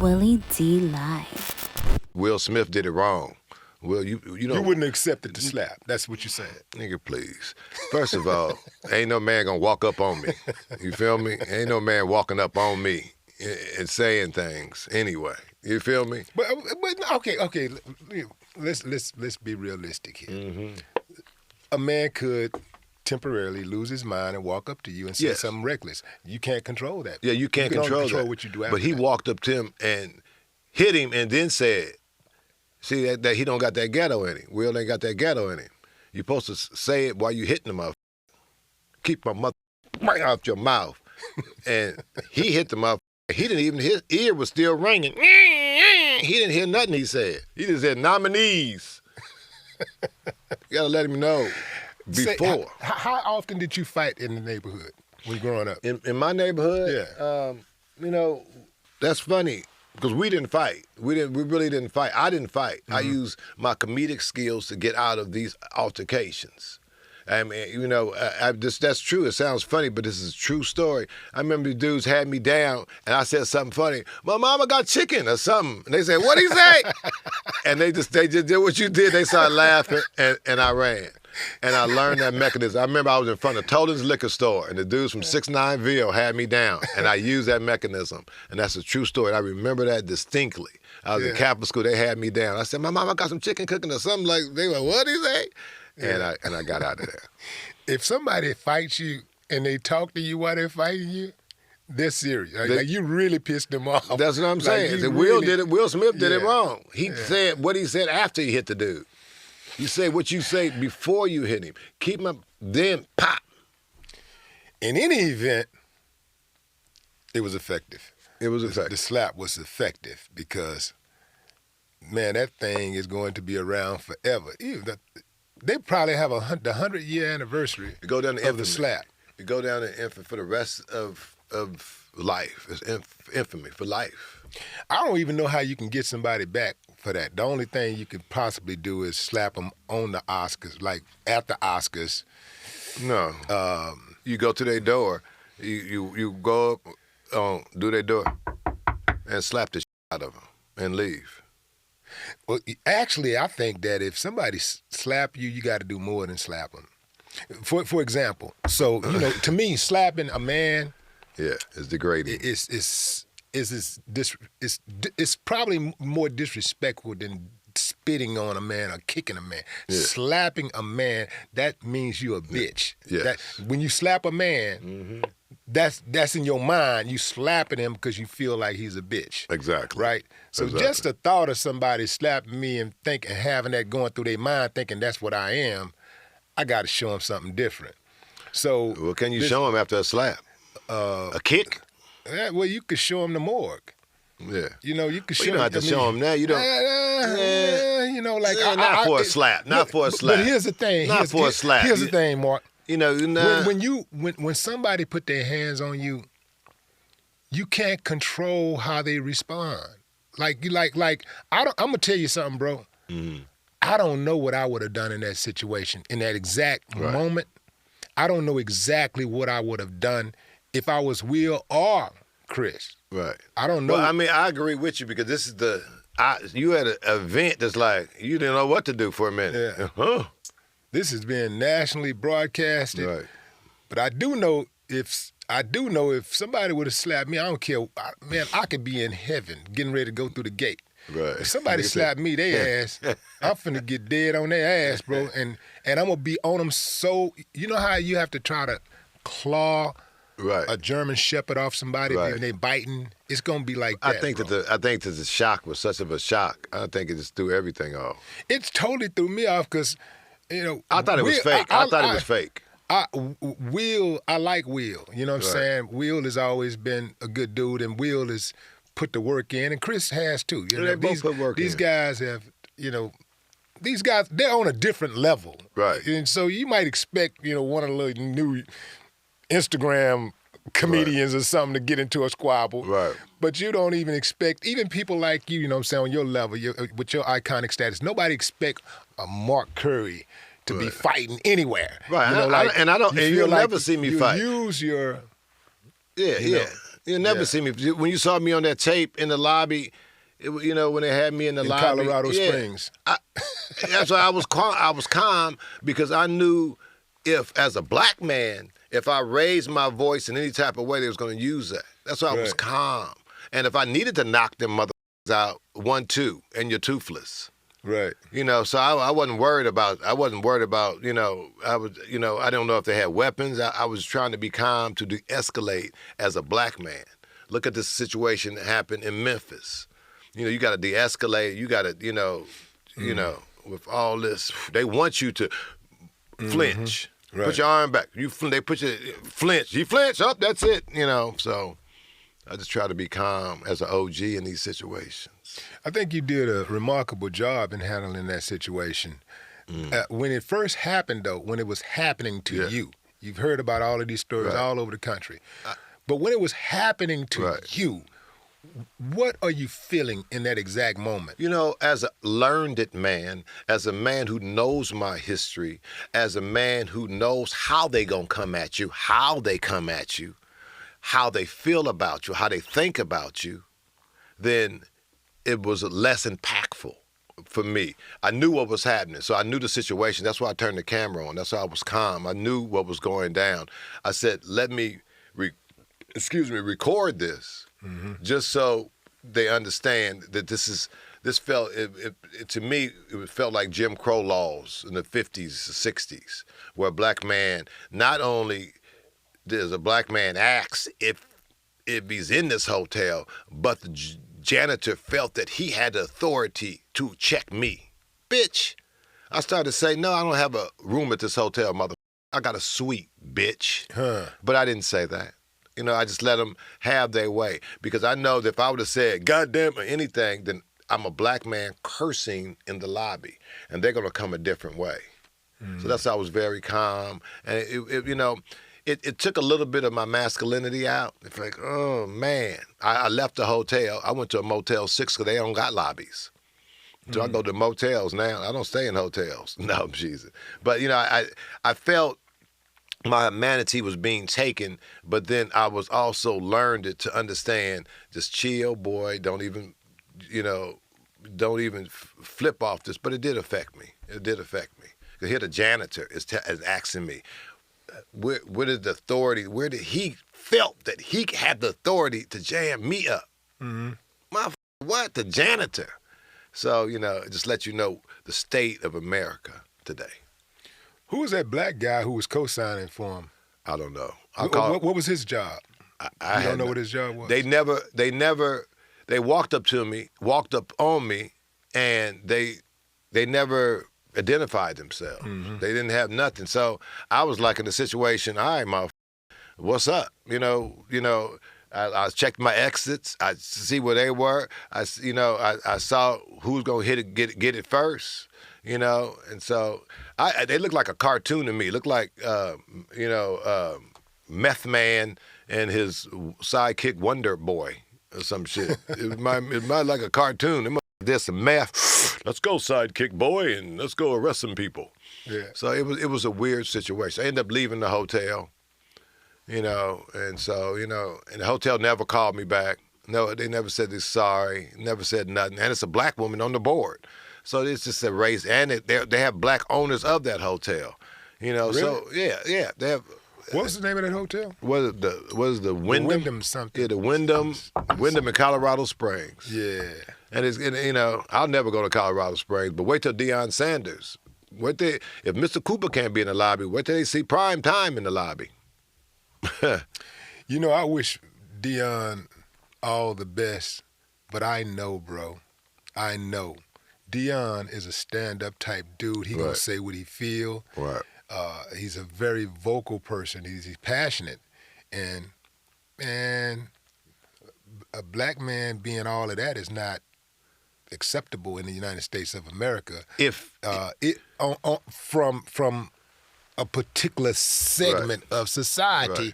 Willie D. Live. Will Smith did it wrong. Will, you know... You wouldn't have accepted the slap. That's what you're saying. Nigga, please. First of all, ain't no man gonna walk up on me. You feel me? Ain't no man walking up on me and saying things anyway. You feel me? But okay. Let's be realistic here. Mm-hmm. A man could temporarily lose his mind and walk up to you and say something reckless. You can't control that. Yeah, you can't control that. What you do after But he that. walked up to him and hit him and then said, see, that he don't got that ghetto in him. Will ain't got that ghetto in him. You're supposed to say it while you hitting the motherfucker. Keep my mother right out your mouth. And he hit the motherfucker. He didn't even, his ear was still ringing. He didn't hear nothing he said. He just said, nominees. You gotta let him know before. How often did you fight in the neighborhood when growing up? In my neighborhood? Yeah. You know, that's funny. Because we didn't fight. We really didn't fight. I didn't fight. I used my comedic skills to get out of these altercations. I mean, you know, that's true. It sounds funny, but this is a true story. I remember the dudes had me down, and I said something funny. My mama got chicken or something. And they said, what'd he say? And they just did what you did. They started laughing, and I ran. And I learned that mechanism. I remember I was in front of Tolan's liquor store, and the dudes from 6'9" had me down, and I used that mechanism. And that's a true story. And I remember that distinctly. I was in Catholic school. They had me down. I said, my mama got some chicken cooking or something. Like, they were, what'd he say? And I got out of there. If somebody fights you and they talk to you while they're fighting you, they're serious. Like you really pissed them off. That's what I'm saying. Like Will Smith did it wrong. He said what he said after he hit the dude. You say what you say before you hit him. Keep him up, then pop. In any event, it was effective. It was effective. The slap was effective because, man, that thing is going to be around forever. They probably have the 100-year anniversary go down to of the slap. You go down to infamy for the rest of life. It's infamy for life. I don't even know how you can get somebody back for that. The only thing you could possibly do is slap them on the Oscars, like at the Oscars. No. You go to their door. You go up, do their door, and slap the shit out of them and leave. Well, actually, I think that if somebody slap you, you got to do more than slap them. For example, so you know, to me, slapping a man, it's degrading. It's probably more disrespectful than spitting on a man or kicking a man. Yeah. Slapping a man, that means you're a bitch. Yes. That, when you slap a man, that's in your mind. You slapping him because you feel like he's a bitch. Exactly. Right? So just the thought of somebody slapping me and having that going through their mind, thinking that's what I am, I got to show them something different. So, well, can you show them after a slap? A kick? Yeah, well, you could show them the morgue. Yeah. You know, you could show You don't have to show them that. You don't. You know, like not for a slap. Not for a slap. But here's the thing. Not for a slap. Here's the thing, Mark. You know, when somebody put their hands on you, you can't control how they respond. I'm gonna tell you something, bro. I don't know what I would have done in that situation, in that exact moment. I don't know exactly what I would have done if I was Will or Chris. Right. I don't know. Well, I mean, I agree with you because this is you had an event that's like, you didn't know what to do for a minute. Yeah. Huh? This has been nationally broadcasted. Right. But I do know if somebody would have slapped me, I don't care. Man, I could be in heaven getting ready to go through the gate. Right. If somebody slapped me, they ass, I'm finna get dead on their ass, bro. And I'm gonna be on them so, you know how you have to try to claw a German Shepherd off somebody and they biting? It's gonna be like that. I think that the shock was such of a shock. I think it just threw everything off. It's totally threw me off because, you know, I thought it was fake. I thought it was fake. I like Will. You know what I'm saying? Will has always been a good dude, and Will has put the work in, and Chris has too. You know, they both put work in. These guys have, you know, they're on a different level. Right. And so you might expect, you know, one of the little new Instagram comedians or something to get into a squabble. Right. But you don't even expect, even people like you know what I'm saying, on your level, with your iconic status, nobody expect a Mark Curry to be fighting anywhere. Right. You know, and you'll never see me fight. Use your... Yeah. You'll never see me. When you saw me on that tape in the lobby, when they had me in the lobby. Colorado Springs. That's why I was calm. I was calm because I knew as a black man, if I raised my voice in any type of way, they was going to use that. That's why I was calm. And if I needed to knock them motherfuckers out, 1-2, and you're toothless. Right. So I wasn't worried about. I don't know if they had weapons. I was trying to be calm to de-escalate as a black man. Look at this situation that happened in Memphis. You got to de-escalate. You got to, with all this, they want you to flinch. Right. Put your arm back. They put you flinch. You flinch up. That's it. So I just try to be calm as an OG in these situations. I think you did a remarkable job in handling that situation. When it first happened, though, when it was happening to you, you've heard about all of these stories all over the country. But when it was happening to you, what are you feeling in that exact moment? As a learned man, as a man who knows my history, as a man who knows how they gonna come at you, how they come at you, how they feel about you, how they think about you, then it was less impactful for me. I knew what was happening, so I knew the situation. That's why I turned the camera on. That's why I was calm. I knew what was going down. I said, let me, record this, just so they understand that to me, it felt like Jim Crow laws in the 50s, 60s, where a black man, not only does a black man ask if he's in this hotel, but the janitor felt that he had the authority to check me. Bitch. I started to say, no, I don't have a room at this hotel, mother. I got a suite, bitch. But I didn't say that. I just let them have their way because I know that if I would have said goddamn or anything, then I'm a black man cursing in the lobby and they're going to come a different way. So that's why I was very calm. And it took a little bit of my masculinity out. It's like, oh, man. I left the hotel. I went to a Motel 6 because they don't got lobbies. So I go to motels now. I don't stay in hotels. No, Jesus. But, I felt my humanity was being taken, but then I was also learned to understand, just chill, boy. Don't even flip off this. But it did affect me. Because here the janitor is asking me, where did the authority, where did he felt that he had the authority to jam me up? What? The janitor. So, just let you know the state of America today. Who was that black guy who was co-signing for him? I don't know. What was his job? I don't know what his job was? They walked up on me, and they never identified themselves. They didn't have nothing. So I was like in a situation, all right, motherfucker, what's up? I checked my exits. I see where they were. I saw who's going to get it first, and so they look like a cartoon to me. Look like, Meth Man and his sidekick Wonder Boy or some shit. It might like a cartoon. There's some meth. Let's go, sidekick boy, and let's go arrest some people. Yeah. So it was a weird situation. I ended up leaving the hotel, and so, and the hotel never called me back. No, they never said they're sorry, never said nothing. And it's a black woman on the board. So it's just a race. And they have black owners of that hotel, Really? So, yeah. They have. What was the name of that hotel? Was the Wyndham? Wyndham something. Yeah, the Wyndham in Colorado Springs. Yeah. And I'll never go to Colorado Springs, but wait till Deion Sanders. If Mr. Cooper can't be in the lobby, wait till they see prime time in the lobby. I wish Deion all the best, but I know, bro. I know. Deion is a stand-up type dude. He gonna say what he feel. Right. He's a very vocal person. He's passionate, and a black man being all of that is not acceptable in the United States of America. From a particular segment of society,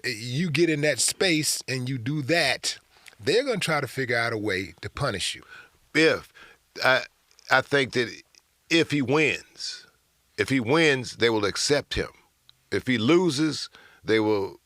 you get in that space and you do that, they're gonna try to figure out a way to punish you. I think that if he wins, they will accept him. If he loses, they will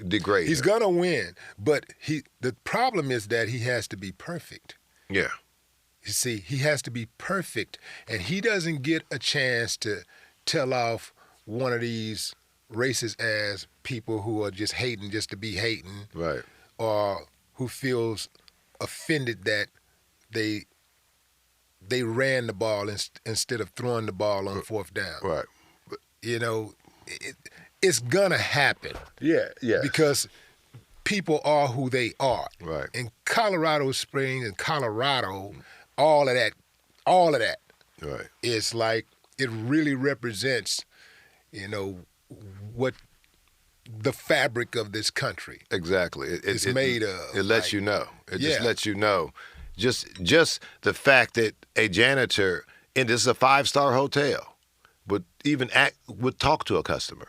degrade He's him. gonna win, but the problem is that he has to be perfect. Yeah. You see, he has to be perfect, and he doesn't get a chance to tell off one of these racist ass people who are just hating just to be hating, Right. or who feels offended that they ran the ball instead of throwing the ball on fourth down. Right. You know, it's gonna happen. Yeah. Yeah. Because people are who they are. Right. In Colorado Springs and Colorado, all of that Right. is like, it really represents, what the fabric of this country Exactly. is made of. It lets like, you know. It just yeah. lets you know. Just the fact that a janitor, and this is a 5-star hotel, would talk to a customer.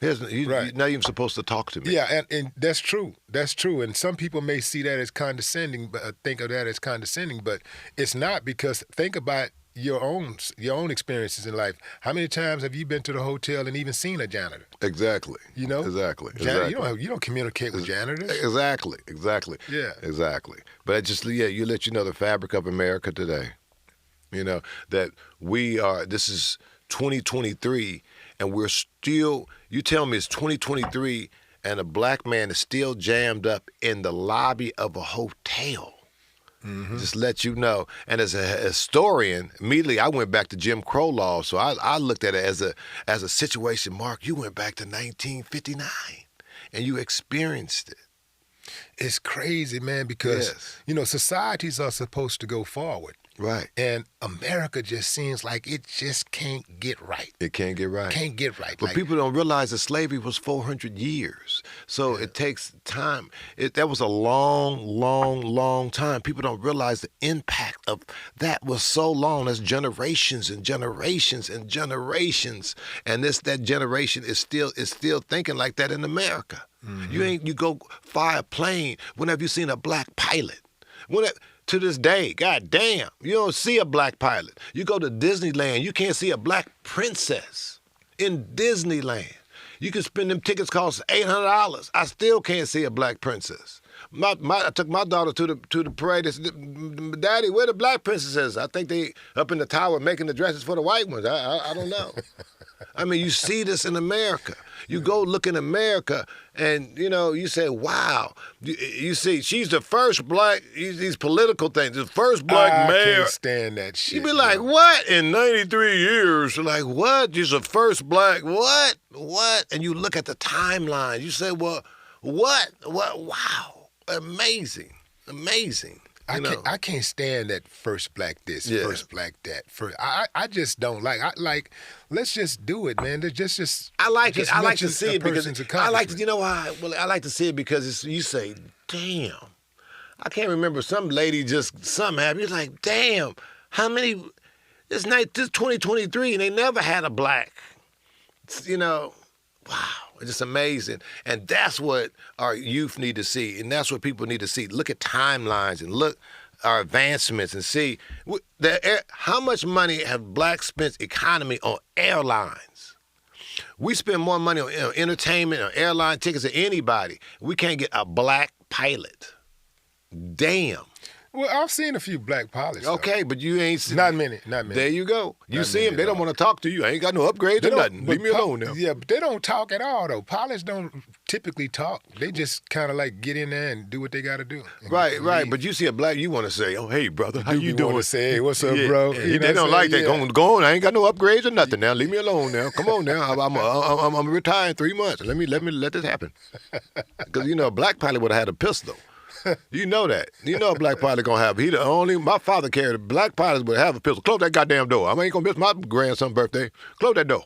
You're Right. not even supposed to talk to me. Yeah, and that's true. That's true. And some people may see that as condescending, but think of that as condescending, but it's not, because think about your own experiences in life. How many times have you been to the hotel and even seen a janitor? Exactly. You know? Exactly. You don't communicate with janitors. Exactly. Yeah. Exactly. But it just, you let you know the fabric of America today. That this is 2023, and we're still, you tell me it's 2023, and a black man is still jammed up in the lobby of a hotel. Mm-hmm. Just let you know. And as a historian, immediately I went back to Jim Crow law. So I looked at it as a situation. Mark, you went back to 1959 and you experienced it. It's crazy, man, because, societies are supposed to go forward. Right. And America just seems like it just can't get right. It can't get right. Can't get right. But people don't realize that slavery was 400 years. So it takes time. That was a long, long, long time. People don't realize the impact of that was so long. That's generations and generations and generations. And that generation is still thinking like that in America. Mm-hmm. You go fly a plane. When have you seen a black pilot? To this day, god damn, you don't see a black pilot. You go to Disneyland, you can't see a black princess in Disneyland. You can spend them tickets cost $800. I still can't see a black princess. I took my daughter to the parade. I said, Daddy, where the black princesses? I think they up in the tower making the dresses for the white ones. I don't know. I mean, you see this in America. You go look in America, and, you say, wow. You see, she's the first black, these political things, the first black mayor. I can't stand that shit. You be like, what? In 93 years? Like, what? She's the first black, what? What? And you look at the timeline. You say, well, what? Wow. Amazing. I can't stand that first black this, first black that. I just don't like. Let's just do it, man. I like it. I like to see it because I like to. You know why? Well, I like to see it because you say, damn. I can't remember, some lady just something happened. You're like, damn. How many? This 2023, and they never had a black. Wow. It's just amazing. And that's what our youth need to see. And that's what people need to see. Look at timelines and look our advancements and see how much money have blacks spent economy on airlines. We spend more money on entertainment, on airline tickets than anybody. We can't get a black pilot. Damn. Well, I've seen a few black pilots. Okay, but you ain't seen... Not many. There you go. You see them, they don't want to talk to you. I ain't got no upgrades or nothing. Leave me alone now. Yeah, but they don't talk at all, though. Pilots don't typically talk. They just kind of like get in there and do what they got to do. Right. But you see a black, you want to say, oh, hey, brother, how you doing? Want to say, hey, what's up, bro? They don't like that. Go on. I ain't got no upgrades or nothing now. Leave me alone now. Come on now. I'm retired in 3 months. Let this happen. Because, a black pilot would have had a pistol. You know that. You know a black pilot gonna have it. My father carried a black pilot would have a pistol. Close that goddamn door. I ain't gonna miss my grandson's birthday. Close that door.